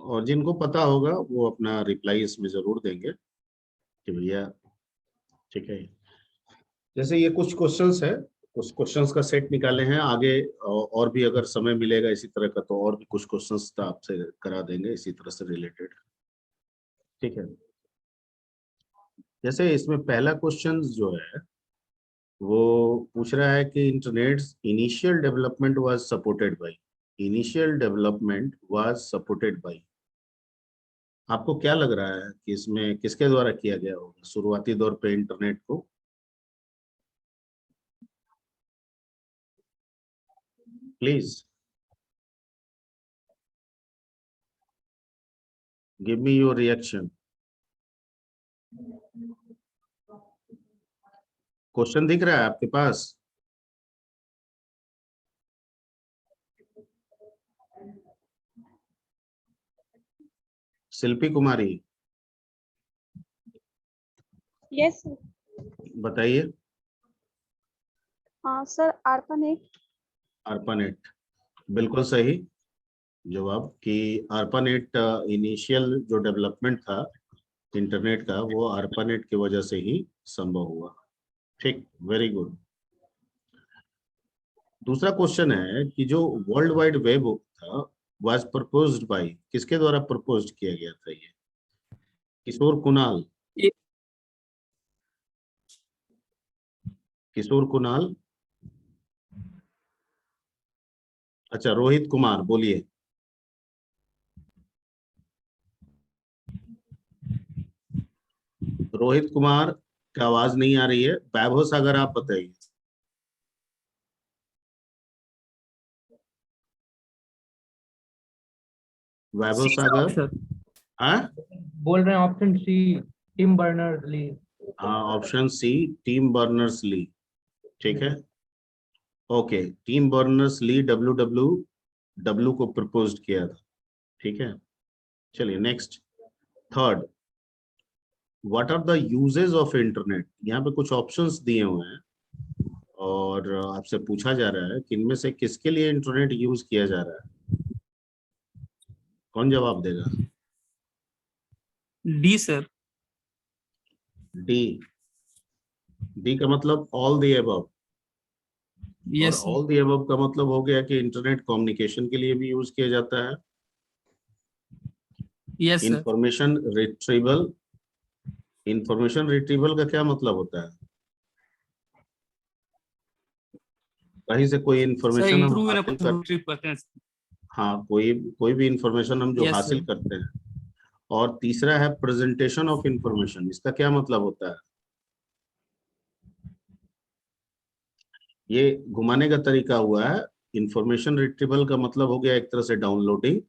और जिनको पता होगा वो अपना रिप्लाई इसमें जरूर देंगे कि भैया ठीक है। जैसे ये कुछ क्वेश्चंस है, कुछ क्वेश्चंस का सेट निकाले हैं आगे, और भी अगर समय मिलेगा इसी तरह का तो और भी कुछ क्वेश्चंस आपसे करा देंगे इसी तरह से रिलेटेड। ठीक है, जैसे इसमें पहला क्वेश्चन जो है वो पूछ रहा है कि internet initial development was supported by, initial development was supported by. आपको क्या लग रहा है कि इसमें किसके द्वारा किया गया होगा शुरुआती दौर पे इंटरनेट को? Please give me your reaction. Question दिख रहा है आपके पास? शिल्पी कुमारी यस बताइए। हाँ सर, ARPANET। ARPANET बिल्कुल सही जवाब कि ARPANET इनिशियल जो डेवलपमेंट था इंटरनेट का वो ARPANET की वजह से ही संभव हुआ। ठीक, वेरी गुड। दूसरा क्वेश्चन है कि जो वर्ल्ड वाइड वेब था वाज प्रपोज्ड बाय, किसके द्वारा प्रपोज्ड किया गया था ये? किशोर कुणाल, किशोर कुणाल, अच्छा रोहित कुमार, बोलिए। रोहित कुमार की आवाज नहीं आ रही है। वैभव सागर आप बताइए। वैभव सागर, सर हाँ बोल रहे हैं option C, Tim Berners Lee. हाँ, option C Tim Berners Lee. ठीक है, okay, Tim Berners Lee W को प्रपोज किया था। ठीक है, चलिए next. Third, what are the uses of internet? यहाँ पे कुछ ऑप्शंस दिए हुए हैं और आपसे पूछा जा रहा है कि इनमें से किसके लिए इंटरनेट यूज किया जा रहा है। कौन जवाब देगा? D sir. डी, डी का मतलब ऑल द अबव, और यस ऑल द अबव का मतलब हो गया कि इंटरनेट कम्युनिकेशन के लिए भी यूज किया जाता है, yes sir. Information retrieval, information retrieval का क्या मतलब होता है? कहीं से कोई सर इंफॉर्मेशन हम इम्प्रूव हासिल कर, रिट्रीव करते हैं। हाँ कोई भी इंफॉर्मेशन हम जो यस हासिल सर। करते हैं। और तीसरा है प्रेजेंटेशन ऑफ इंफॉर्मेशन, इसका क्या मतलब होता है? ये घुमाने का तरीका हुआ है। इंफॉर्मेशन रिट्रीवल का मतलब हो गया एक तरह से डाउनलोडिंग,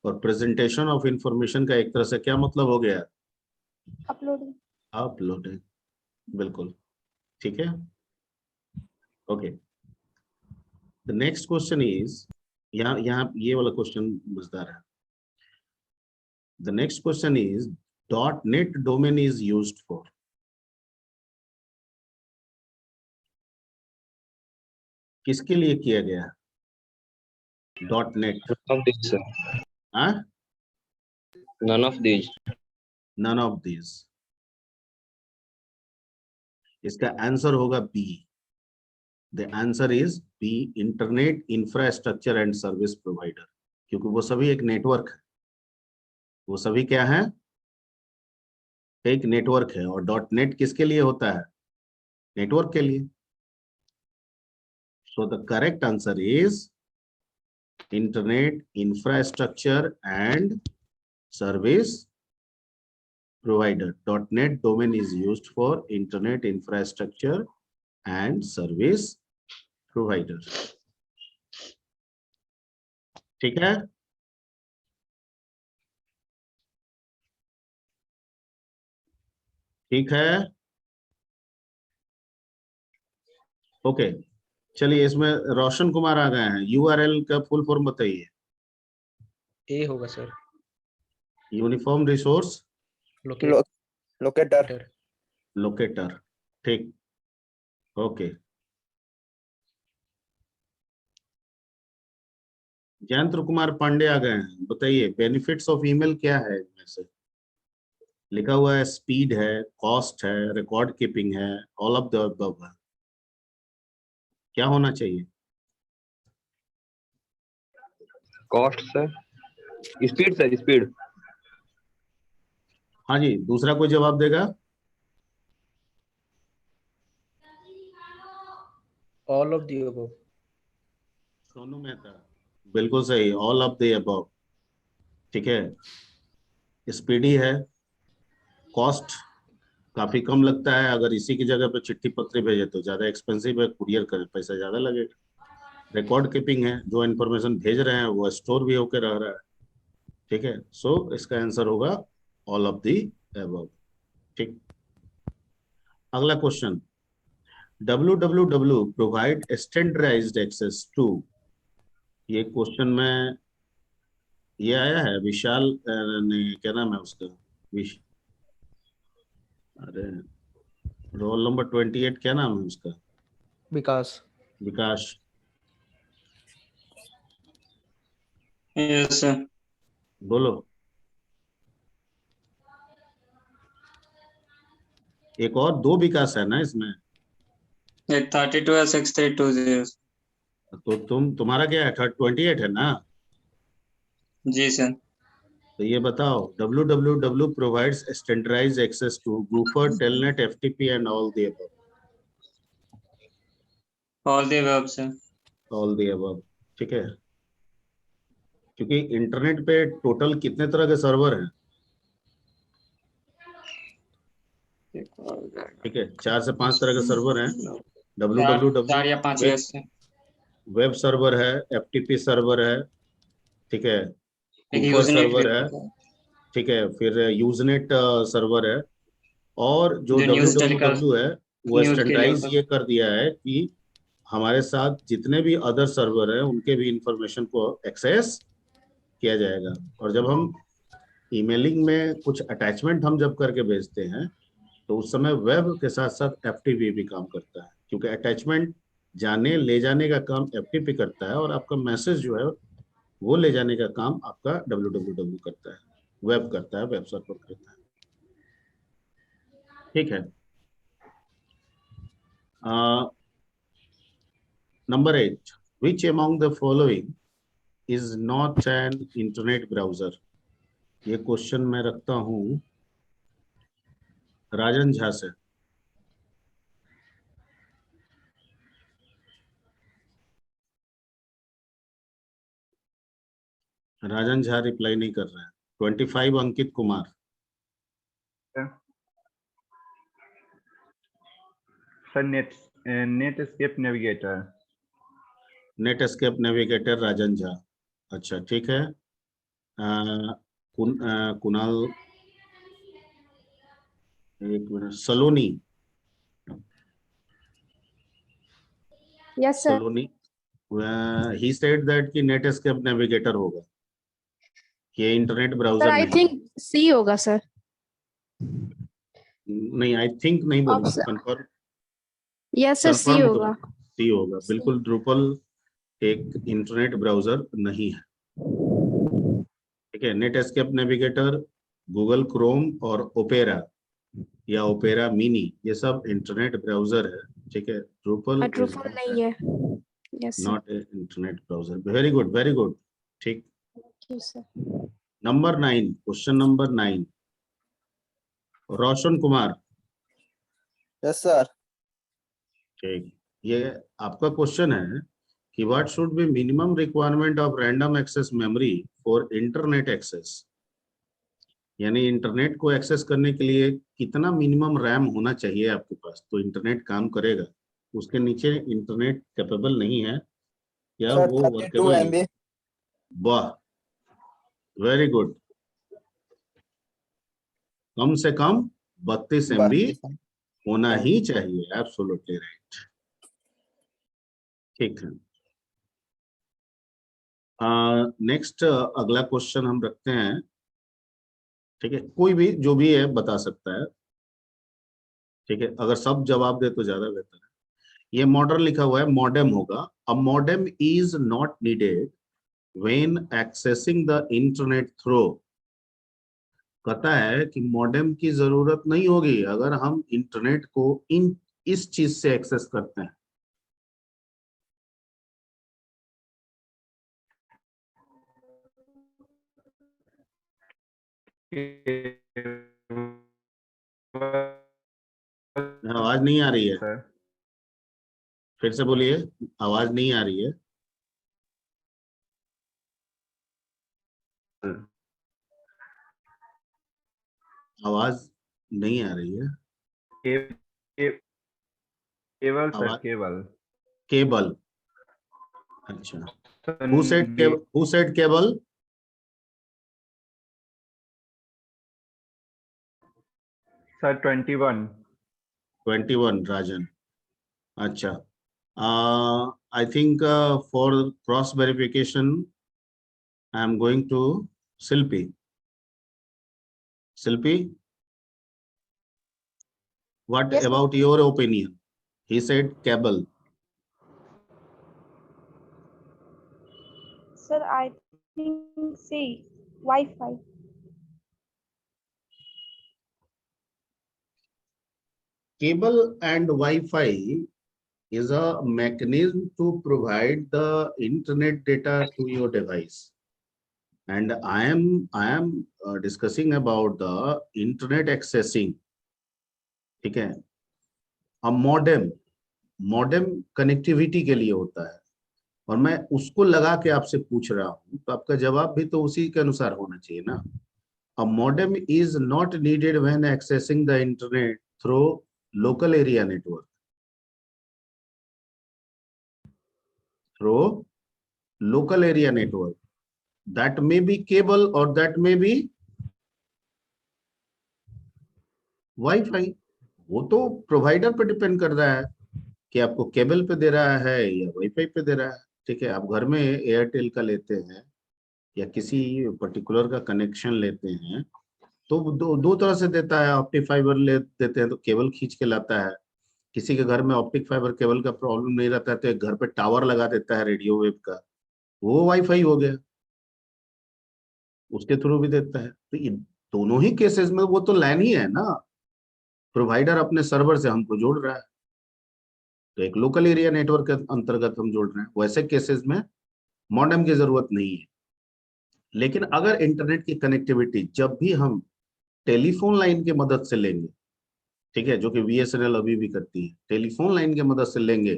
और प्रेजेंटेशन ऑफ इंफॉर्मेशन का एक तरह से क्या मतलब हो गया? अपलोडिंग। अपलोडिंग, बिल्कुल ठीक है। Okay, the next question is, यहाँ यहाँ ये वाला क्वेश्चन मजेदार है। The next question is .NET domain is used for, किसके लिए किया गया .NET? None of these, sir. हाँ, None of these. None of this. इसका आंसर होगा B. The answer is B, internet infrastructure and service provider, क्योंकि वो सभी एक नेटवर्क है। वो सभी क्या है? एक नेटवर्क है। और .NET किसके लिए होता है? नेटवर्क के लिए। So the correct answer is internet infrastructure and service provider. .NET domain is used for internet infrastructure and service provider. ठीक है, ठीक है, ओके। चलिए, इसमें रोशन कुमार आ गए हैं। URL का फुल फॉर्म बताइए। ए होगा sir. Uniform resource locator. Locator, ठीक, ओके। जयंत कुमार पांडे आ गए हैं, बताइए बेनिफिट्स ऑफ ईमेल क्या है इनमें से? लिखा हुआ है स्पीड है, कॉस्ट है, रिकॉर्ड कीपिंग है, ऑल ऑफ द अबव है। क्या होना चाहिए? Cost sir, speed sir, speed. हाँ जी, दूसरा कोई जवाब देगा? All of the above. Sonu Mehta, बिल्कुल सही, ऑल ऑफ द अबव। ठीक है, स्पीडी है, कॉस्ट काफी कम लगता है, अगर इसी की जगह पे चिट्ठी पत्री भेजे तो ज्यादा एक्सपेंसिव है, कुरियर करे पैसा ज्यादा लगेगा। रिकॉर्ड कीपिंग है, जो इन्फॉर्मेशन भेज रहे हैं वो स्टोर भी होकर रह रहा है। ठीक है, सो इसका आंसर होगा ऑल ऑफ द अबव। ठीक, अगला question, www provide standardised access to. ये क्वेश्चन में ये आया है विशाल ने, क्या नाम है उसका, अरे रोल नंबर 28, क्या नाम है उसका? विकास। विकास। Yes, sir. बोलो। एक और दो विकास है ना इसमें? 32 है 6320। तो तुम्हारा क्या है, 28 है ना? जी सर। तो ये बताओ, www provides standardized access to Gopher, Telnet, FTP and all the above. All the above sir. All the above, ठीक है। क्योंकि इंटरनेट पे टोटल कितने तरह के सर्वर हैं? ठीक है, 4 से 5 तरह के सर्वर हैं। चार या पांच www yes sir. Web server है, FTP सर्वर है, ठीक है, एक Gopher यूजनेट सर्वर है, ठीक है, फिर यूजनेट सर्वर है, और जो जो न्यूज़ www है वो न्यूज़ के लिए स्टैंडर्डाइज होता है। ये कर दिया है कि हमारे साथ जितने भी अदर सर्वर हैं उनके भी इंफॉर्मेशन को एक्सेस किया जाएगा। और जब हम ईमेलिंग में कुछ अटैचमेंट हम जब करके भेजते हैं तो उस समय वेब के साथ साथ एफटीपी भी काम करता है, क्योंकि अटैचमेंट जाने ले जाने का काम एफटीपी करता है और आपका मैसेज जो है वो ले जाने का काम आपका www करता है, वेब करता है, वेब सर्वर करता है। ठीक है, number 8, which among the following is not an internet browser? ये क्वेश्चन मैं रखता हूं राजन झा से। राजन झा रिप्लाई नहीं कर रहे हैं। 25 Ankit Kumar. Sir Netscape navigator. Netscape navigator Rajan Jha, अच्छा ठीक है। कुणाल, एक minute, Saloni. Yes, sir. Saloni, he said that कि नेट एस्केप नेविगेटर होगा, ये इंटरनेट Sir, ब्राउजर I नहीं। think C होगा sir. नहीं, आई थिंक नहीं बोलना, Option- confirm, Yes, sir. C confirm होगा. सी होगा, बिल्कुल। ड्रूपल एक इंटरनेट ब्राउजर नहीं है, ठीक है। Net escape navigator, Google Chrome और ओपेरा या ओपेरा मिनी, ये सब इंटरनेट ब्राउजर है, ठीक है। ड्रूपल Drupal नहीं है. Yes, sir. Not a internet browser. Very good, very good, ठीक। Thank you, sir. Number 9, question number 9, Roshan Kumar. Yes sir. ठीक, ये आपका क्वेश्चन है कि what should be minimum requirement of random access memory for internet access, यानी internet को access करने के लिए कितना मिनिमम रैम होना चाहिए आपके पास तो इंटरनेट काम करेगा। उसके नीचे इंटरनेट कैपेबल नहीं है या सर वो 32 वर्केबल नहीं MB। है। वाह, वेरी गुड। कम से कम 32 MB होना ही चाहिए, एब्सोल्युटली राइट, ठीक है। नेक्स्ट अगला क्वेश्चन हम रखते हैं, ठीक है, कोई भी जो भी है बता सकता है, ठीक है, अगर सब जवाब दे तो ज्यादा बेहतर है। ये मॉडर्न लिखा हुआ है, मॉडेम होगा। A modem is not needed when accessing the internet through, कहता है कि मॉडेम की जरूरत नहीं होगी अगर हम इंटरनेट को इस चीज से एक्सेस करते हैं। आवाज नहीं आ रही है, सर फिर से बोलिए, आवाज नहीं आ रही है। आवाज नहीं आ रही है। केवल सर आवाज- केवल केबल, अच्छा। Who said cable? Who said cable? Sir 21 21 राजन, अच्छा। I think for cross verification I am going to Silpi. Silpi, what Yes, sir. about your opinion? He said cable. Sir, I think C, Wi-Fi. Cable and Wi-Fi is a mechanism to provide the internet data to your device, and I am discussing about the internet accessing, ठीक है। अब modem connectivity के लिए होता है, और मैं उसको लगा के आपसे पूछ रहा हूं, तो आपका जवाब भी तो उसी के अनुसार होना चाहिए ना। A modem is not needed when accessing the internet through local area network. Through local area network. That may be cable or that may be Wi-Fi. वो तो प्रोवाइडर पे डिपेंड कर रहा है कि आपको केबल पे दे रहा है या वाईफाई पे दे रहा है, ठीक है। आप घर में एयरटेल का लेते हैं या किसी पर्टिकुलर का कनेक्शन लेते हैं तो दो तरह से देता है। ऑप्टिक फाइबर ले देते हैं तो केबल खींच के लाता है, किसी के घर में ऑप्टिक फाइबर केबल का प्रॉब्लम नहीं रहता है तो एक घर पे टावर लगा देता है रेडियो वेव का, वो वाईफाई हो गया, उसके थ्रू भी देता है। तो ये दोनों ही केसेस में वो तो लैन ही है ना, प्रोवाइडर अपने सर्वर से हमको जोड़ रहा है, तो एक लोकल एरिया नेटवर्क के अंतर्गत हम जोड़ रहे हैं। वैसे केसेस में मॉडेम की जरूरत नहीं है। लेकिन अगर इंटरनेट की कनेक्टिविटी जब भी हम टेलीफोन लाइन की मदद से लेंगे, ठीक है, जो कि बीएसएनएल अभी भी करती है, टेलीफोन लाइन की मदद से लेंगे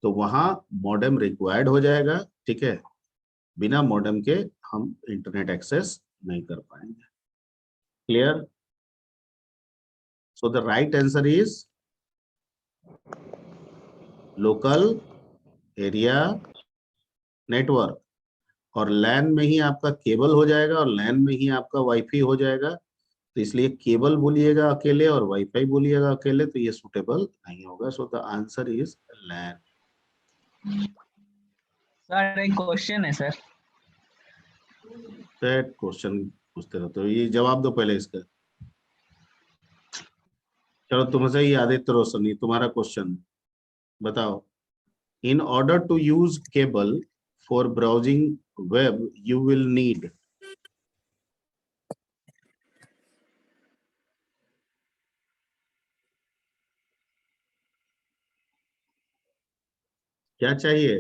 तो वहां मॉडेम रिक्वायर्ड हो जाएगा, ठीक है। बिना मॉडेम के हम इंटरनेट एक्सेस नहीं कर पाएंगे। Clear? So the right answer is local area network, और लैन में ही आपका केबल हो जाएगा और लैन में ही आपका वाईफाई हो जाएगा। तो इसलिए केबल बोलिएगा अकेले और वाईफाई बोलिएगा अकेले तो ये सुटेबल नहीं होगा। So the answer is LAN. Sir एक क्वेश्चन है सर। सेट क्वेश्चन पूछते रहते हो, ये जवाब दो पहले इसका। चलो तुमसे ही आदित्य रोशनी, तुम्हारा क्वेश्चन बताओ। In order to use cable for browsing web you will need, क्या चाहिए?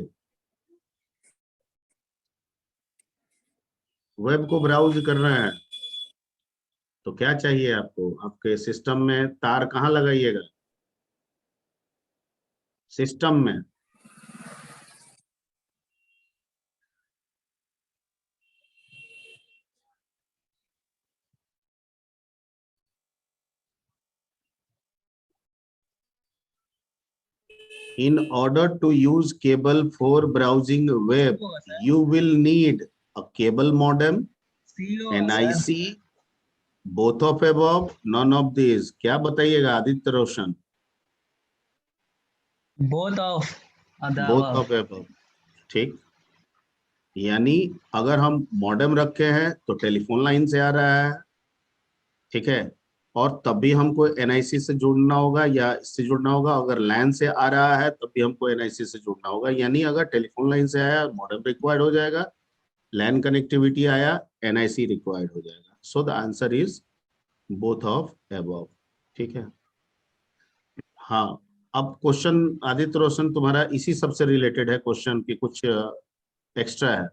वेब को ब्राउज करना है तो क्या चाहिए आपको? आपके सिस्टम में तार कहाँ लगाइएगा? सिस्टम में in order to use cable for browsing web you will need a cable modem, NIC, both of above, none of these. क्या बताइएगा Aditya Roshan? Both of both of above, ठीक। यानी अगर हम मॉडेम रखे हैं तो टेलीफोन लाइन से आ रहा है, ठीक है, और तब भी हमको एनआईसी से जुड़ना होगा या इससे जुड़ना होगा। अगर लैन से आ रहा है तब भी हमको एनआईसी से जुड़ना होगा। यानी अगर टेलीफोन लाइन से आया मॉडेम रिक्वायर्ड हो जाएगा, लैन कनेक्टिविटी आया, NIC रिक्वायर्ड हो जाएगा. सो the answer is both of above. ठीक है. हाँ, अब क्वेश्चन आदित्य रोशन तुम्हारा इसी सबसे रिलेटेड है क्वेश्चन की कुछ एक्स्ट्रा है?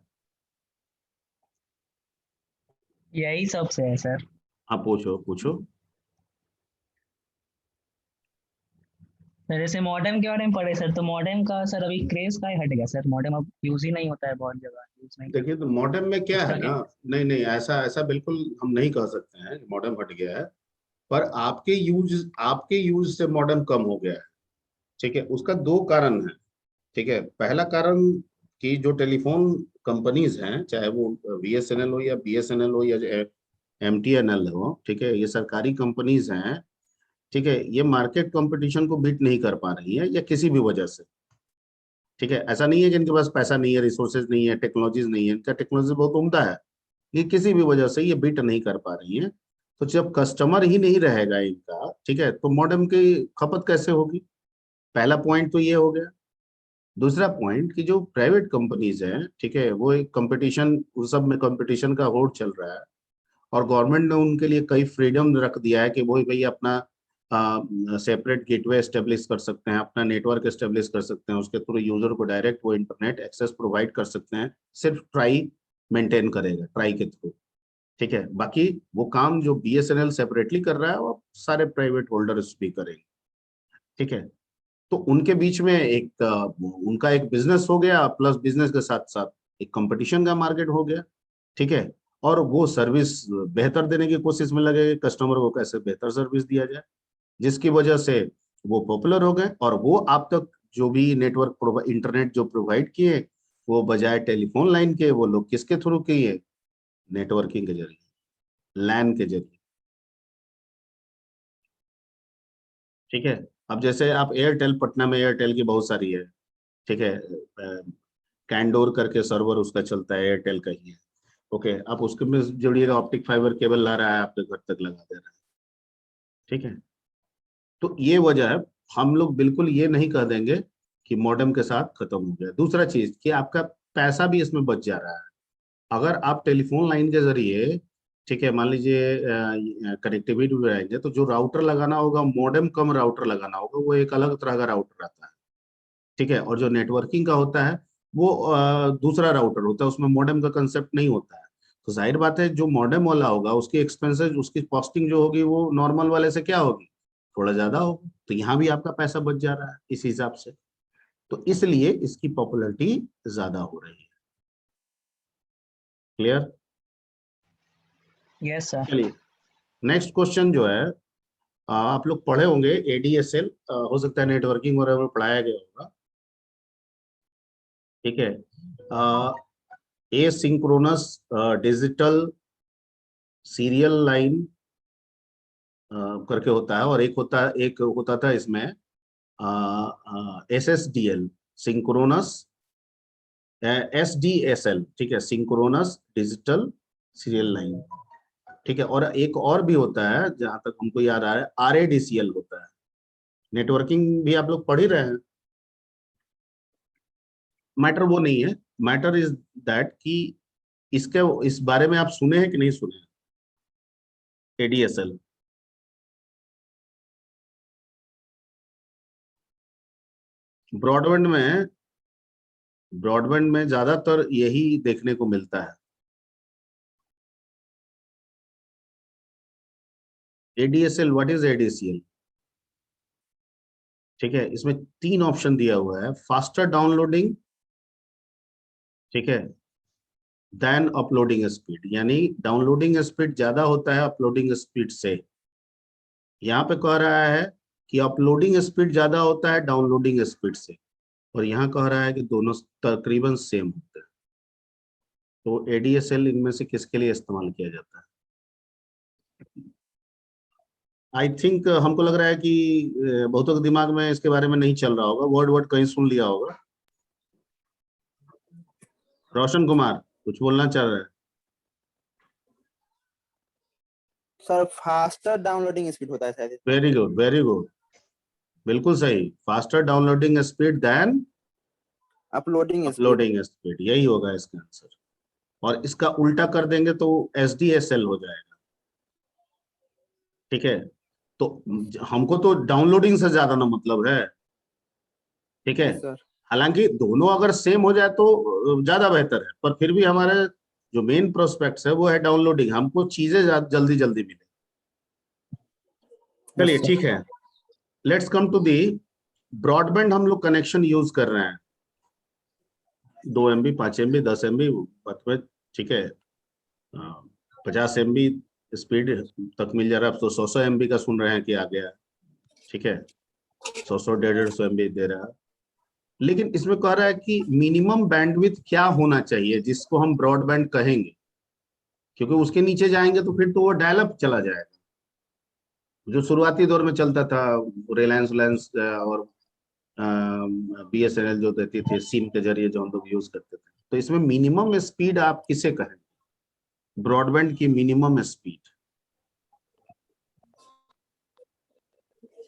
यही सबसे है सर. हाँ पूछो पूछो. सर जैसे मॉडेम के बारे में पढ़े सर, तो मॉडेम का सर अभी क्रेज का ही हट गया सर. मॉडेम अब यूज ही नहीं होता है, बहुत जगह यूज नहीं. देखिए तो मॉडेम में क्या है उसका ना, नहीं नहीं ऐसा ऐसा बिल्कुल हम नहीं कह सकते हैं कि मॉडेम हट गया है, पर आपके यूज से मॉडेम कम हो गया है. ठीक है, उसका दो कारण है. ठीक है, पहला कारण कि जो टेलीफोन कंपनीज हैं, चाहे वो BSNL हो या BSNL हो या MTNL हो, ठीक है, ये सरकारी कंपनीज हैं. ठीक है, ये मार्केट कंपटीशन को बीट नहीं कर पा रही है या किसी भी वजह से. ठीक है, ऐसा नहीं है कि इनके पास पैसा नहीं है, रिसोर्सेज नहीं है, टेक्नोलॉजीज नहीं है, इनका टेक्नोलॉजी बहुत उम्दा है, ये किसी भी वजह से ये बीट नहीं कर पा रही है. तो जब कस्टमर ही नहीं रहेगा इनका, ठीक है, तो मॉडेम की खपत कैसे होगी? पहला पॉइंट तो ये हो गया. दूसरा पॉइंट कि जो प्राइवेट कंपनीज हैं, ठीक है, वो एक कंपटीशन, उस सब में कंपटीशन का होड़ चल रहा है, और गवर्नमेंट ने उनके लिए कई फ्रीडम रख दिया है कि वो भाई अपना सेपरेट गेटवे एस्टेब्लिश कर सकते हैं, अपना नेटवर्क एस्टेब्लिश कर सकते हैं, उसके थ्रू यूजर को डायरेक्ट वो इंटरनेट एक्सेस प्रोवाइड कर सकते हैं. सिर्फ ट्राई मेंटेन करेगा, ट्राई के थ्रू. ठीक है, बाकी वो काम जो BSNL सेपरेटली कर रहा है वो सारे प्राइवेट होल्डर्स भी करेंगे. ठीक है, तो उनके बीच में एक उनका एक बिजनेस हो गया, प्लस बिजनेस के साथ साथ एक कंपटीशन का मार्केट हो गया. ठीक है, और वो सर्विस बेहतर देने की कोशिश में लगे, कस्टमर को कैसे बेहतर सर्विस दिया जाए, जिसकी वजह से वो पॉपुलर हो गए. और वो आप तक जो भी नेटवर्क इंटरनेट जो प्रोवाइड किए, वो बजाय टेलीफोन लाइन के वो लोग किसके थ्रू किए? नेटवर्किंग के जरिए, लैन के जरिए. ठीक है, अब जैसे आप एयरटेल, पटना में एयरटेल की बहुत सारी है. ठीक है, कैंडोर करके सर्वर उसका चलता है, एयरटेल का ही है. ओके, आप उसके में जोड़िएगा, ऑप्टिक फाइबर केबल ला रहा है, आपके घर तक लगा दे रहा है. ठीक है, तो ये वजह है. हम लोग बिल्कुल ये नहीं कह देंगे कि मॉडेम के साथ खत्म हो गया. दूसरा चीज कि आपका पैसा भी इसमें बच जा रहा है. अगर आप टेलीफोन लाइन के जरिए, ठीक है, मान लीजिए कनेक्टिविटी में आएंगे, तो जो राउटर लगाना होगा, मॉडेम कम राउटर लगाना होगा, वो एक अलग तरह का राउटर आता है. ठीक है, और जो नेटवर्किंग का होता है वो दूसरा राउटर होता है, उसमें मॉडेम का कंसेप्ट नहीं होता है. तो जाहिर बात है जो मॉडेम वाला होगा उसकी एक्सपेंसेस, उसकी कॉस्टिंग जो होगी वो नॉर्मल वाले से क्या होगी? थोड़ा ज्यादा होगा. तो यहाँ भी आपका पैसा बच जा रहा है इस हिसाब से. तो इसलिए इसकी पॉपुलैरिटी ज्यादा हो रही है. क्लियर? Yes sir. चलिए नेक्स्ट क्वेश्चन जो है, आप लोग पढ़े होंगे ADSL, हो सकता है नेटवर्किंग वगैरह में पढ़ाया गया होगा. ठीक है, एसिंक्रोनस डिजिटल सीरियल लाइन करके होता है, और एक होता था इसमें SSDL, सिंक्रोनस SDSL. ठीक है, सिंक्रोनस डिजिटल सीरियल लाइन. ठीक है, और एक और भी होता है जहां तक हमको याद आ रहा है, RADCL होता है. नेटवर्किंग भी आप लोग पढ़ ही रहे हैं. मैटर वो नहीं है, मैटर इज दैट कि इस बारे में आप सुने हैं कि नहीं सुने हैं? ADSL ब्रॉडबैंड में ज्यादातर यही देखने को मिलता है. ADSL, what is ADSL? ठीक है, इसमें 3 ऑप्शन दिया हुआ है. फास्टर डाउनलोडिंग, ठीक है, देन अपलोडिंग स्पीड, यानी डाउनलोडिंग स्पीड ज्यादा होता है अपलोडिंग स्पीड से. यहाँ पे कह रहा है कि अपलोडिंग स्पीड ज्यादा होता है डाउनलोडिंग स्पीड से, और यहाँ कह रहा है कि दोनों तकरीबन सेम होते हैं. तो ADSL इनमें से किसके लिए इस्तेमाल किया जाता है? आई थिंक हमको लग रहा है कि बहुतों के दिमाग में इसके बारे में नहीं चल रहा होगा, वर्ड कहीं सुन लिया होगा. रोशन कुमार कुछ बोलना चाह रहा है? सर फास्टर डाउनलोडिंग स्पीड होता है शायद. वेरी गुड, वेरी गुड, बिल्कुल सही. Faster downloading speed than uploading uploading speed, यही होगा इसका आंसर. और इसका उल्टा कर देंगे तो SDSL हो जाएगा। ठीक है, तो हमको तो डाउनलोडिंग से ज्यादा ना मतलब है। ठीक है, सर हालांकि दोनों अगर सेम हो जाए तो ज्यादा बेहतर है, पर फिर भी हमारे जो मेन प्रोस्पेक्ट्स है वो है डाउनलोडिंग, हमको चीजें जल्दी जल्दी मिले। चलिए sir. ठीक है, let's come to the broadband. हम लोग कनेक्शन यूज कर रहे हैं 2 MB 5 MB 10 MB, ठीक है, 50 MB स्पीड तक मिल जा रहा है। अब तो 100 MB का सुन रहे हैं कि आ गया है। ठीक है, 100 150 MB दे रहा है। लेकिन इसमें कह रहा है कि मिनिमम बैंडविड्थ क्या होना चाहिए जिसको हम ब्रॉडबैंड कहेंगे, क्योंकि उसके नीचे जाएंगे तो फिर तो वो डायल अप चला जाएगा, जो शुरुआती दौर में चलता था, रिलायंस और BSNL जो देती थी सिम के जरिए जो हम लोग यूज करते थे। तो इसमें मिनिमम स्पीड आप किसे कहें, ब्रॉडबैंड की मिनिमम स्पीड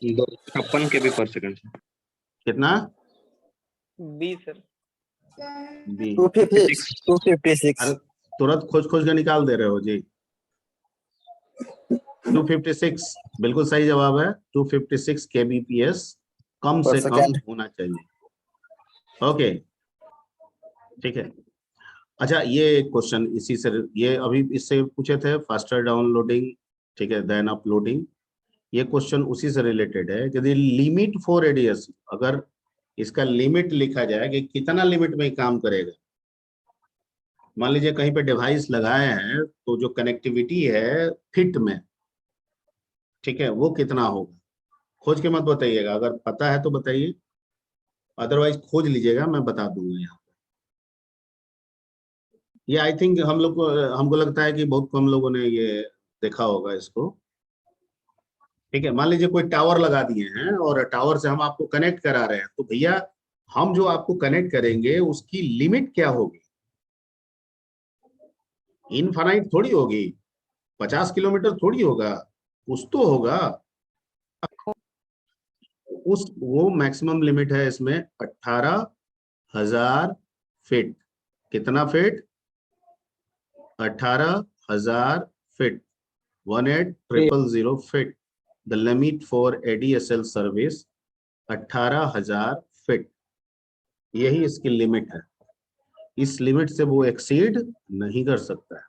256 KB पर सेकंड। कितना? B sir. बी। 256. अरे तुरंत खोज खोज के निकाल दे रहे हो जी। 256 बिल्कुल सही जवाब है। 256 kbps कम Per से कम second. होना चाहिए। ओके ठीक है। अच्छा, ये क्वेश्चन इसी से, ये अभी इससे पूछे थे, फास्टर डाउनलोडिंग, ठीक है, देन अपलोडिंग। ये क्वेश्चन उसी से रिलेटेड है। यदि लिमिट फॉर ADS, अगर इसका लिमिट लिखा जाए कि कितना लिमिट में काम करेगा, मान लीजिए कहीं पे डिवाइस लगाए हैं तो जो कनेक्टिविटी है फिट में, ठीक है, वो कितना होगा। खोज के मत बताइएगा, अगर पता है तो बताइए, अदरवाइज खोज लीजिएगा, मैं बता दूंगा यहाँ। ये आई थिंक हम लोग को, हमको लगता है कि बहुत कम लोगों ने ये देखा होगा इसको। ठीक है, मान लीजिए कोई टावर लगा दिए हैं और टावर से हम आपको कनेक्ट करा रहे हैं, तो भैया हम जो आपको कनेक्ट करेंगे उसकी लिमिट क्या होगी? इनफाइनाइट थोड़ी होगी, 50 किलोमीटर थोड़ी होगा, कुछ तो होगा। उस वो मैक्सिमम लिमिट है इसमें 18,000 फीट। कितना feet? 18,000 feet, 18,000 feet. The limit for ADSL service 18,000 feet, यही इसकी लिमिट है। इस लिमिट से वो एक्सीड नहीं कर सकता है।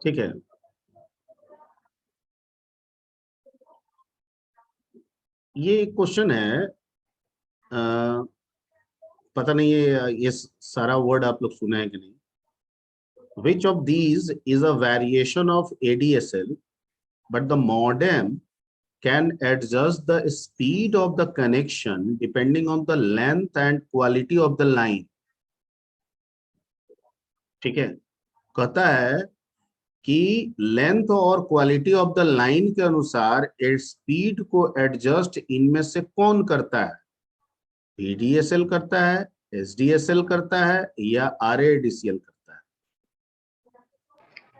ठीक है, ये एक क्वेश्चन है, पता नहीं ये सारा वर्ड आप लोग सुने हैं कि नहीं। Which of these is a variation of ADSL, but the modem can adjust the speed of the connection depending on the length and quality of the line? ठीक है, कहता है कि लेंथ और क्वालिटी ऑफ द लाइन के अनुसार speed को adjust इनमें से कौन करता है? VDSL करता है, SDSL करता है, या RADCL करता है?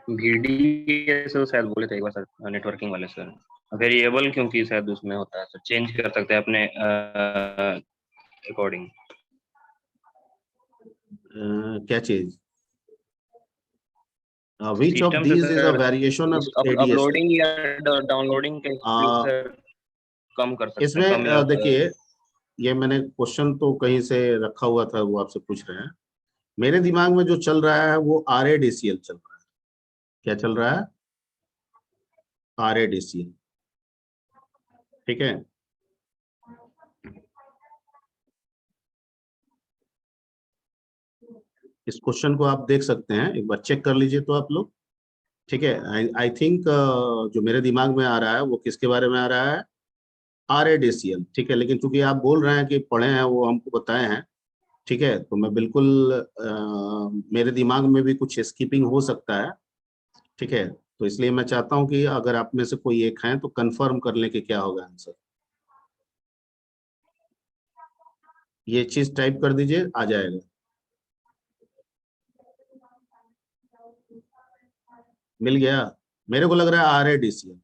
VDSL शायद बोले थे एक बार सर, नेटवर्किंग वाले सर। वेरिएबल क्योंकि शायद उसमें होता है, सर चेंज कर सकते हैं अपने अकॉर्डिंग। क्या चीज? Which of these is a variation of ADSL? Uploading या डाउनलोडिंग के स्पीड सर कम कर सकते हैं। इसमें देखिए, ये मैंने क्वेश्चन तो कहीं से रखा हुआ था, वो आपसे पूछ रहे हैं। मेरे दिमाग में जो चल रहा है वो RADCL चल रहा है। क्या चल रहा है? RADCL। ठीक है, इस क्वेश्चन को आप देख सकते हैं, एक बार चेक कर लीजिए तो आप लोग। ठीक है, आई थिंक जो मेरे दिमाग में आ रहा है वो किसके बारे में आ रहा है? RADCL। ठीक है, लेकिन चूंकि आप बोल रहे हैं कि पढ़े हैं, वो हमको बताए हैं, ठीक है, तो मैं बिल्कुल मेरे दिमाग में भी कुछ स्किपिंग हो सकता है। ठीक है, तो इसलिए मैं चाहता हूं कि अगर आप में से कोई एक है तो कंफर्म कर ले कि क्या होगा आंसर। ये चीज टाइप कर दीजिए, आ जाएगा। मिल गया? मेरे को लग रहा है RADCL।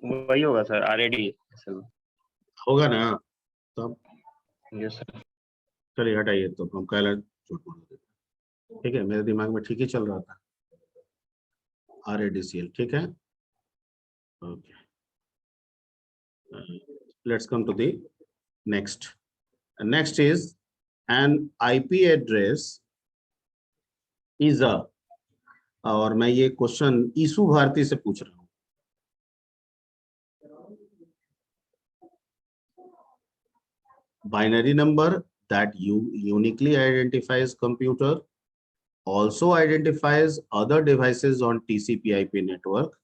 वही होगा सर, RAD होगा ना? तो यस सर। चलिए हटाइए, तो हम कल झूठ बोल देते हैं। ठीक है, मेरे दिमाग में ठीक ही चल रहा था, RADCL। ठीक है, okay. Let's come to the next. Next is an IP address is a, और मैं ये क्वेश्चन ईशु भारती से पूछ रहा हूँ। Binary number that uniquely identifies computer, also identifies other devices on TCP/IP network.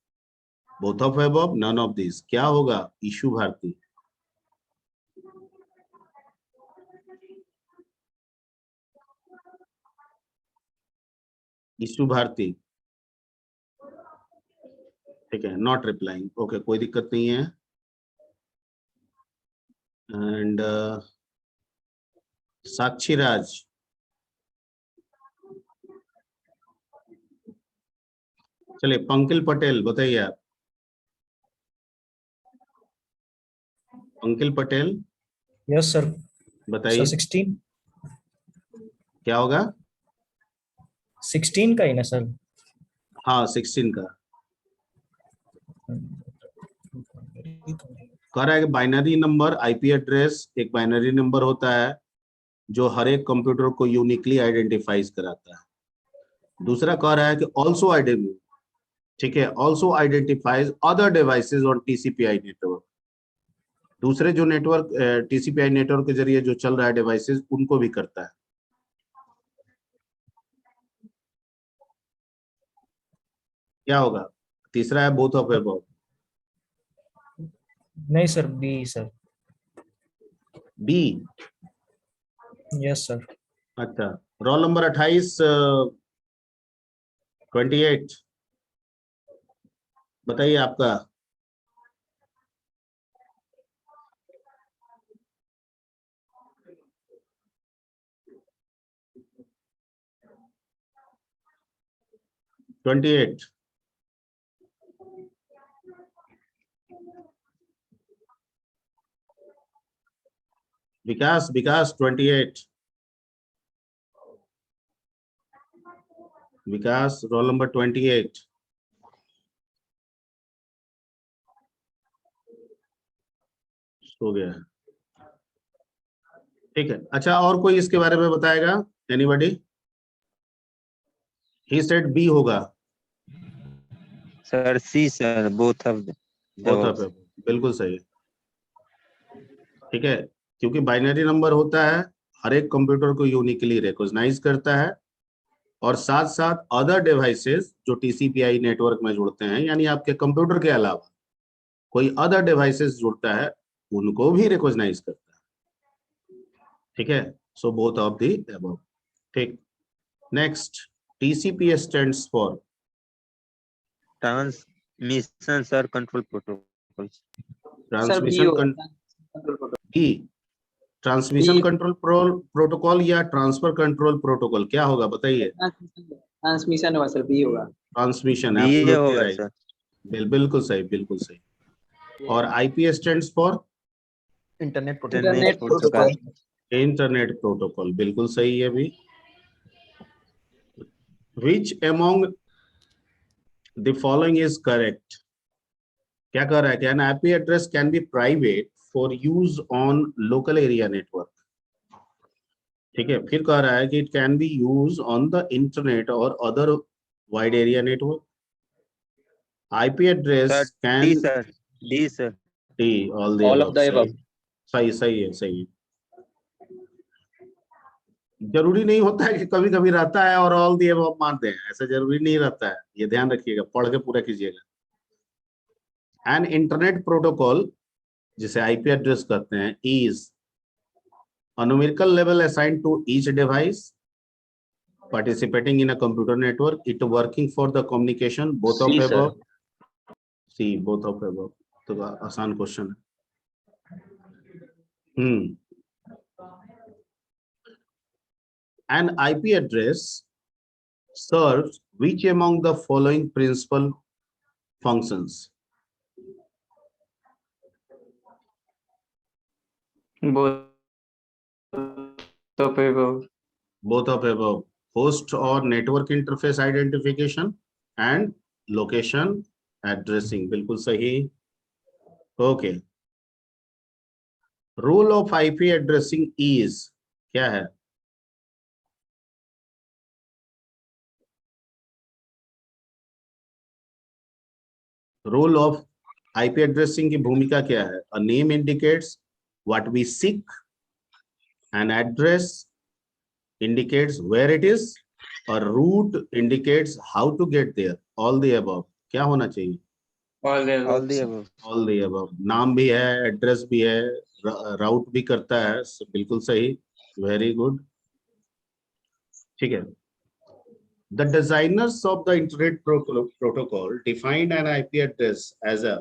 Both of above, none of these. क्या होगा issue Bharti? Issue Bharti, ठीक है, नॉट रिप्लाइंग। ओके, कोई दिक्कत नहीं है। एंड साक्षी राज, चलिए पंकिल पटेल बताइए आप। पंकिल पटेल यस सर। बताइए 16 क्या होगा? 16 का ही ना सर? हाँ 16 का। कह रहा है कि बाइनरी नंबर, आईपी एड्रेस एक बाइनरी नंबर होता है जो हर एक कंप्यूटर को यूनिकली आइडेंटिफाइज कराता है। दूसरा कह रहा है कि ऑल्सो आइडेंटिफाई, ठीक है, also identifies other devices on TCPI network. दूसरे जो नेटवर्क टीसीपीआई नेटवर्क के जरिए जो चल रहा है डिवाइसेस, उनको भी करता है। क्या होगा? तीसरा है बोथ ऑफ अबव। नहीं sir, B sir. B, yes sir. अच्छा। रोल नंबर 28 28 बताइए आपका। Vikas, Vikas 28, Vikas roll number 28। हो गया, ठीक है। अच्छा, और कोई इसके बारे में बताएगा? एनीबॉडी? ही सेड बी होगा। Sir C sir, both of बिल्कुल सही, ठीक है, क्योंकि बाइनरी नंबर होता है, हर एक कंप्यूटर को यूनिकली रिकॉग्नाइज करता है, और साथ साथ अदर डिवाइसेस जो टीसीपीआई नेटवर्क में जुड़ते हैं, यानी आपके कंप्यूटर के अलावा कोई अदर डिवाइसेस जुड़ता है, उनको भी रिकॉग्नाइज करता है। ठीक है, so both of the above. ठीक, next, TCP stands for transmission sir control protocol. Transmission transmission control protocol या ट्रांसफर कंट्रोल प्रोटोकॉल, क्या होगा बताइए? ट्रांसमिशन होगा सर, बी होगा। ट्रांसमिशन, ये एब्सोल्युटली होगा राइट, सर। बिल्कुल सही, बिल्कुल सही। और IP stands for internet protocol. Internet protocol, बिल्कुल सही है भी। Which among the following is correct? क्या कह रहा है कि an IP address can be private for use on local area network. ठीक है, फिर कह रहा है कि it can be used on the internet or other wide area network. IP address can D sir, D sir, D, all the above. सही, सही है, सही है। जरूरी नहीं होता है कि कभी कभी रहता है और ऑल दी अबव मान दें, ऐसा जरूरी नहीं रहता है, ये ध्यान रखिएगा, पढ़ के पूरा कीजिएगा। एन इंटरनेट प्रोटोकॉल, जिसे आईपी एड्रेस कहते हैं, is a numerical level assigned to each device participating in a computer network, it working for the communication both of above. See, both of above, तो आसान क्वेश्चन है। An IP address serves which among the following principal functions? both of above. both of above, host or network interface identification and location addressing, बिल्कुल सही। Okay, rule of IP addressing is क्या है? Rule of IP addressing की भूमिका क्या है? A name indicates what we seek, an address indicates where it is, or route indicates how to get there, all the above। क्या होना चाहिए? All the All above, the sir. above. All the above. नाम भी है, address भी है, राउट भी करता है, बिल्कुल सही, वेरी गुड। ठीक है, the designers of the internet protocol defined an IP address as a,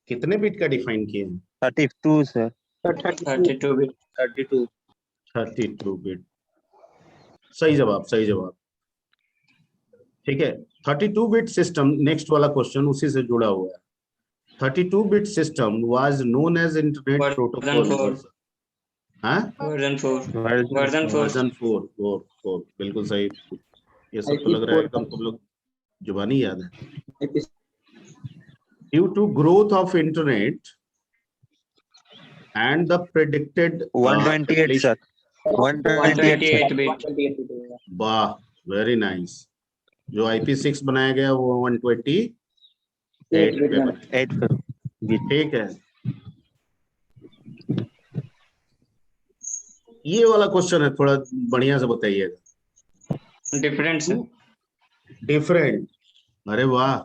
कितने बिट का डिफाइन किए हैं? 32 sir. 32 bit. 32 बिट। सही जवाब, सही जवाब। ठीक है, 32 बिट सिस्टम, नेक्स्ट वाला क्वेश्चन उसी से जुड़ा हुआ है। 32 bit system was known as internet Version protocol 4. version। हाँ, Version 4. Version Version 4. 4 बिल्कुल सही। ये सब तो लग रहा है एकदम तुम लोग जुबानी याद है। Due to growth of internet and the predicted 128 sir. 128 sir. 128 bit. वाह, वेरी नाइस। जो IP6 बनाया गया वो 128 पे बना। 8 sir. ठीक है, ये वाला क्वेश्चन है, थोड़ा बढ़िया से बताइएगा। Different, sir. डिफरेंट, अरे वाह,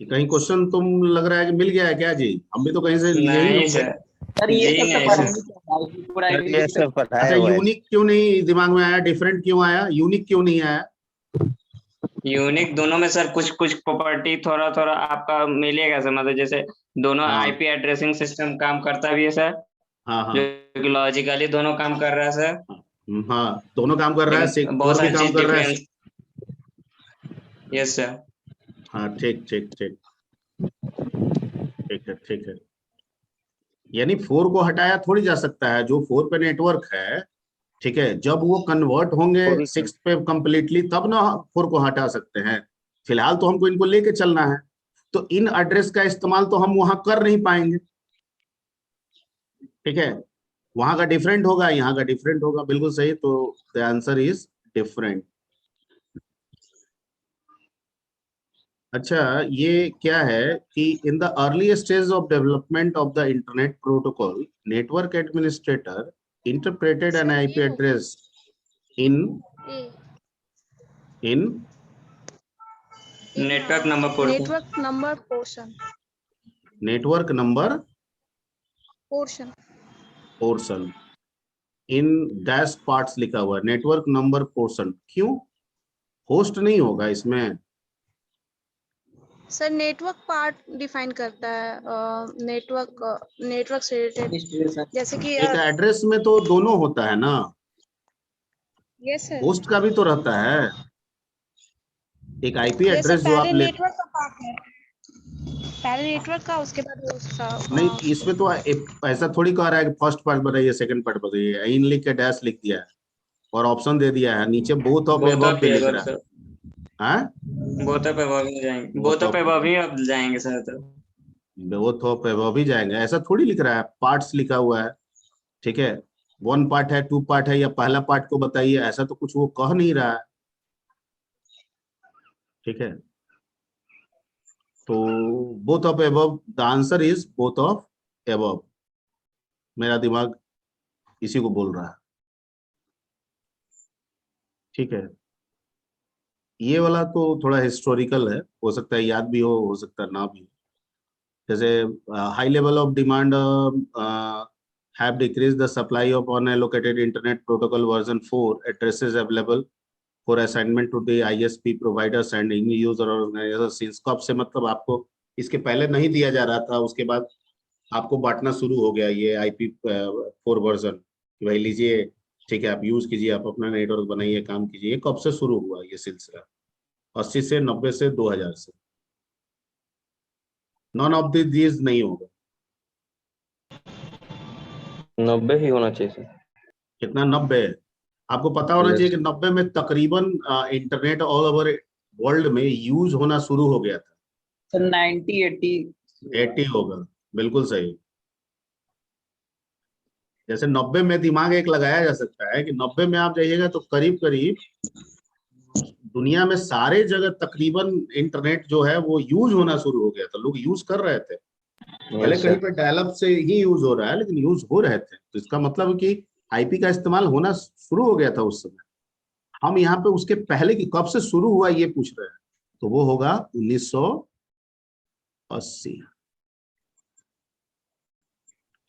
ये कहीं क्वेश्चन तुम लग रहा है कि मिल गया है क्या जी? हम भी तो कहीं से लिए ही नहीं, होंगे। sir. सर ये जी सब नहीं, तो sir. ये सब पता अच्छा, है वो है। यूनिक क्यों नहीं दिमाग में आया? डिफरेंट क्यों आया? यूनिक क्यों नहीं आया? यूनिक दोनों में सर कुछ कुछ प्रॉपर्टी थोड़ा थोड़ा आपका मिलेगा सर, मतलब जैसे दोनों हाँ। आईपी एड्रेसिंग सिस्टम काम करता भी है सर, हाँ हाँ जो कि लॉजिकली दोनों काम कर रहा है सर, हाँ, दोनों काम कर रहा है, लेकिन और बहुत भी सारी काम चीज कर रहा है। डिफरेंस। Yes sir. हाँ, ठीक ठीक ठीक, ठीक है ठीक है। यानी 4 को हटाया थोड़ी जा सकता है, जो 4 पे नेटवर्क है, ठीक है, जब वो कन्वर्ट होंगे 6 पे कंप्लीटली तब ना 4 को हटा सकते हैं। फिलहाल तो हमको इनको लेके चलना है, तो इन एड्रेस का इस्तेमाल तो हम वहां कर नहीं पाएंगे। ठीक है, वहां का डिफरेंट होगा, यहाँ का डिफरेंट होगा, बिल्कुल सही। तो द आंसर इज डिफरेंट। अच्छा, ये क्या है कि in the early stage of development of the internet protocol, network administrator interpreted an IP address in network number portion network number portion in dash parts लिखा हुआ है, नेटवर्क नंबर पोर्शन। क्यों? Host नहीं होगा इसमें सर। नेटवर्क पार्ट डिफाइन करता है, network से रिलेटेड, जैसे कि एक एड्रेस में तो दोनों होता है ना, यस सर। होस्ट का भी तो रहता है। एक आईपी ये एड्रेस सर जो आप पहले ले, नेटवर्क का पार्ट है, पहले नेटवर्क का, उसके बाद होस्ट का। नहीं, इसमें तो ऐसा थोड़ी कह रहा है कि फर्स्ट पार्ट बताइए, सेकंड पार्ट बताइए। इन लिख के डैश लिख दिया है और ऑप्शन दे दिया है नीचे, बोथ ऑफ एबव पे लिख रहा है। हाँ, बोथ ऑफ एबव ही जाएंगे, बोथ ऑफ एबव ही अब जाएंगे सर। तो बोथ ऑफ एबव भी जाएंगे, ऐसा थोड़ी लिख रहा है, पार्ट्स लिखा हुआ है। ठीक है, 1 पार्ट है, 2 पार्ट है, या पहला पार्ट को बताइए, ऐसा तो कुछ वो कह नहीं रहा है। ठीक है, तो both of above, the answer is both of above. मेरा दिमाग इसी को बोल रहा है। ठीक है, ये वाला तो थोड़ा हिस्टोरिकल है, हो सकता है याद भी हो सकता है ना भी। जैसे high level of demand have decreased the supply of unallocated internet protocol version 4 addresses available for assignment to the ISP providers and end user organizations। कब से, मतलब आपको इसके पहले नहीं दिया जा रहा था, उसके बाद आपको बांटना शुरू हो गया ये IP4 वर्जन कि भाई लीजिए, ठीक है, आप यूज कीजिए, आप अपना नेटवर्क बनाइए, काम कीजिए। ये कब से शुरू हुआ ये सिलसिला? 80 से 90 से 2000 से। नॉन ऑफ दिस नहीं होगा। 90 ही होना चाहिए सर। कितना? 90। आपको पता होना चाहिए कि 90 में तकरीबन इंटरनेट ऑल ओवर वर्ल्ड में यूज होना शुरू हो गया था। सर 90 80 80 होगा, बिल्कुल सही। जैसे 90 में दिमाग एक लगाया जा सकता है कि 90 में आप जाइएगा तो करीब करीब दुनिया में सारे जगह तकरीबन इंटरनेट जो है वो यूज होना शुरू हो गया था, लोग यूज कर रहे थे। भले कहीं पे डायलअप से ही यूज हो रहा है लेकिन यूज हो रहे थे, तो इसका मतलब कि आईपी का इस्तेमाल होना शुरू हो गया था उस समय। हम यहाँ पे उसके पहले की कब से शुरू हुआ ये पूछ रहे हैं, तो वो होगा 1980।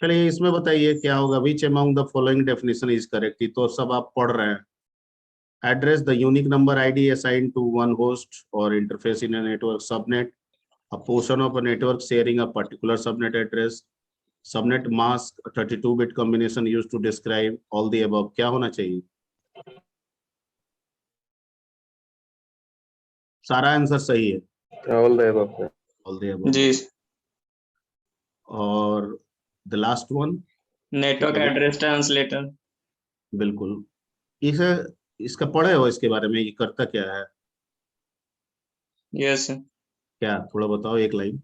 चलिए इसमें बताइए क्या होगा। Which among the following definition is correct? तो सब आप पढ़ रहे हैं। Address the unique number ID assign to one host और interface in a network subnet, a portion of a network sharing a particular subnet address, subnet mask, a 32-bit combination used to describe all the above। क्या होना चाहिए? सारा answer सही है। All the above. All the above। जी। और the last one, network address translator. बिल्कुल। इसका पढ़े हो इसके बारे में, ये करता क्या है? यस क्या थोड़ा बताओ, एक लाइन।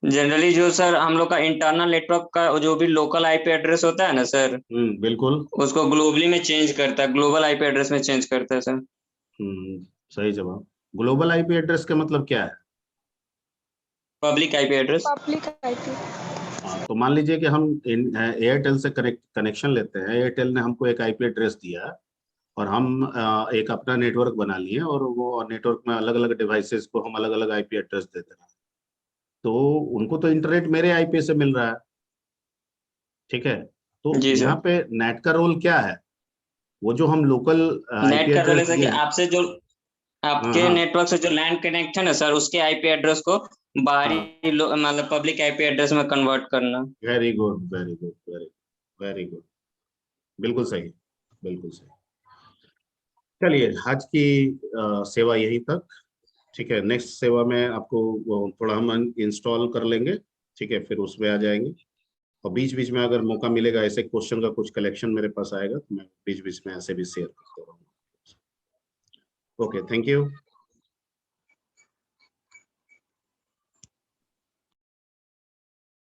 जनरली जो सर हम लोग का इंटरनल नेटवर्क का जो भी लोकल आईपी एड्रेस होता है ना सर, बिल्कुल। उसको ग्लोबली में चेंज करता है, ग्लोबल आईपी एड्रेस में चेंज करता है सर। सही जवाब। ग्लोबल आईपी एड्रेस का मतलब क्या है? Public IP address. Public IP. तो मान लीजिए कि हम एयरटेल से कनेक्शन लेते हैं, एयरटेल ने हमको एक आईपी एड्रेस दिया और हम एक अपना नेटवर्क बना लिए और वो नेटवर्क में अलग अलग डिवाइसेस को हम अलग अलग आईपी एड्रेस देते हैं। तो उनको तो इंटरनेट मेरे आईपी से मिल रहा है, ठीक है। तो यहाँ पे नेट का रोल क्या है? वो जो हम लोकल नेट का रोल है कि आपसे जो आपके नेटवर्क से जो लैंड कनेक्शन है सर, उसके आईपी एड्रेस को बाहरी मतलब पब्लिक आईपी एड्रेस में कन्वर्ट करना। Very good, very good, very good, बिल्कुल सही, बिल्कुल सही। चलिए आज की सेवा यहीं तक, ठीक है। नेक्स्ट सेवा में आपको थोड़ा हम इंस्टॉल कर लेंगे, ठीक है, फिर उसमें आ जाएंगे। और बीच बीच में अगर मौका मिलेगा ऐसे क्वेश्चन का कुछ कलेक्शन मेरे पास आएगा तो मैं बीच बीच में ऐसे भी शेयर करता रहूँगा। Okay, thank you.